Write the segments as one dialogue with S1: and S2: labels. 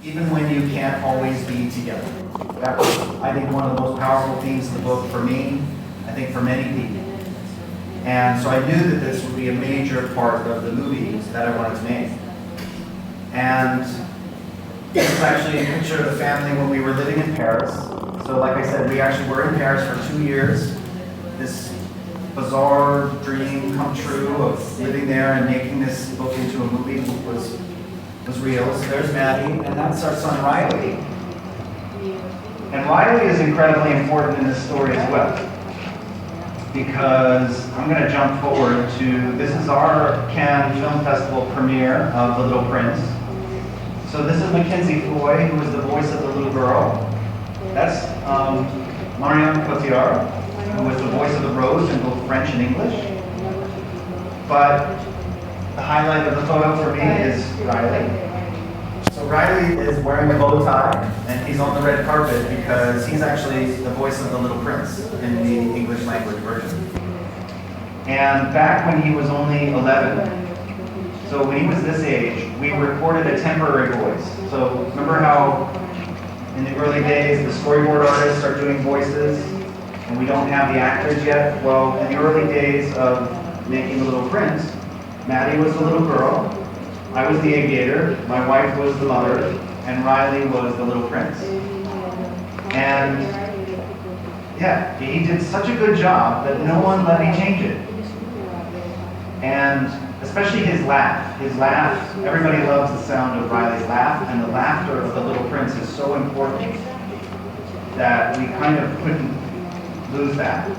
S1: even when you can't always be together. That was, I think, one of the most powerful themes of the book for me, I think for many people. And so I knew that this would be a major part of the movie that I wanted to make. And this is actually a picture of the family when we were living in Paris. So like I said, we actually were in Paris for 2 years. This bizarre dream come true of living there and making this book into a movie was real. So there's Maddie, and that's our son Riley. And Riley is incredibly important in this story as well, because I'm going to jump forward to, this is our Cannes Film Festival premiere of The Little Prince. So this is Mackenzie Foy, who is the voice of the little girl. That's Marion Cotillard, who was the voice of the Rose in both French and English. But the highlight of the photo for me is Riley. So Riley is wearing a bow tie, and he's on the red carpet because he's actually the voice of the Little Prince in the English language version. And back when he was only 11, so when he was this age, we recorded a temporary voice. So remember how in the early days the storyboard artists are doing voices and we don't have the actors yet? Well, in the early days of making The Little Prince, Maddie was the little girl, I was the aviator, my wife was the mother, and Riley was the Little Prince. And yeah, he did such a good job that no one let me change it. And especially his laugh. His laugh, everybody loves the sound of Riley's laugh, and the laughter of the Little Prince is so important that we kind of couldn't lose that.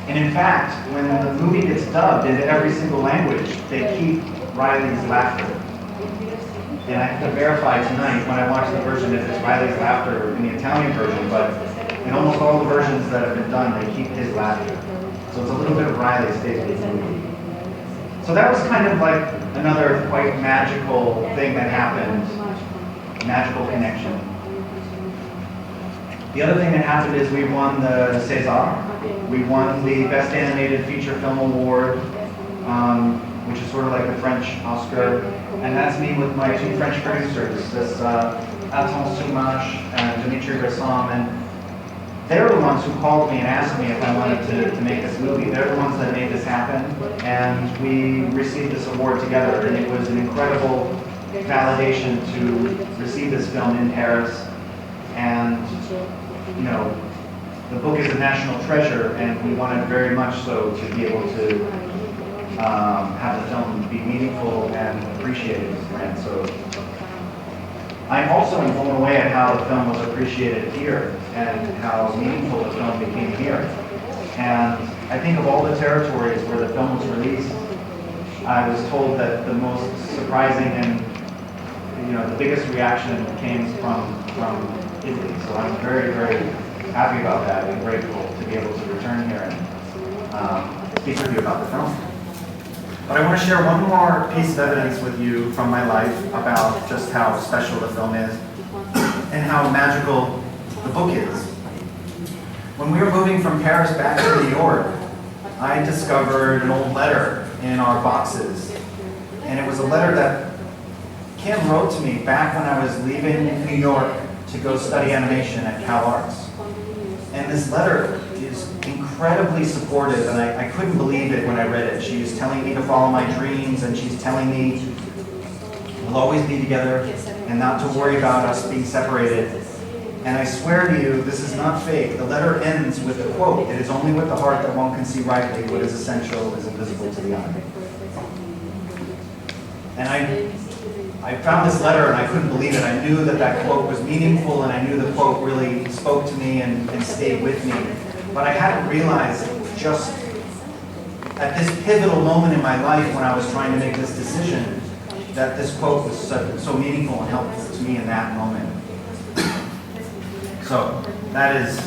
S1: And in fact, when the movie gets dubbed into every single language, they keep Riley's laughter. And I have to verify tonight when I watch the version if it's Riley's laughter in the Italian version, but in almost all the versions that have been done, they keep his laughter. So it's a little bit of Riley stays with the movie. So that was kind of like another quite magical thing that happened, magical connection. The other thing that happened is we won the César. We won the Best Animated Feature Film Award, which is sort of like the French Oscar. And that's me with my 2 French producers, this Alton Soumache and Dimitri Bresson. And they're the ones who called me and asked me if I wanted to make this movie. They're the ones that made this happen. And we received this award together. And it was an incredible validation to receive this film in Paris. And, you know, the book is a national treasure, and we wanted very much so to be able to have the film be meaningful and appreciated. And so I also am blown away at how the film was appreciated here and how meaningful the film became here. And I think of all the territories where the film was released, I was told that the most surprising and, you know, the biggest reaction came from Italy. So I'm very, very happy about that and grateful to be able to return here and speak with you about the film. But I want to share one more piece of evidence with you from my life about just how special the film is and how magical the book is. When we were moving from Paris back to New York, I discovered an old letter in our boxes. And it was a letter that Kim wrote to me back when I was leaving New York to go study animation at Cal Arts. And this letter is incredibly supportive, and I couldn't believe it when I read it. She was telling me to follow my dreams, and she's telling me we'll always be together and not to worry about us being separated. And I swear to you, this is not fake. The letter ends with a quote: "It is only with the heart that one can see rightly what is essential is invisible to the eye." And I found this letter and I couldn't believe it. I knew that that quote was meaningful, and I knew the quote really spoke to me and stayed with me. But I hadn't realized just at this pivotal moment in my life when I was trying to make this decision that this quote was so meaningful and helpful to me in that moment. So that is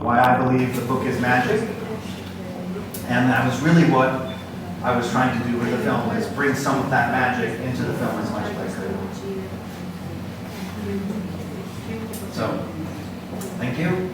S1: why I believe the book is magic. And that was really what I was trying to do with the film, is bring some of that magic into the film as much as I could. So, thank you.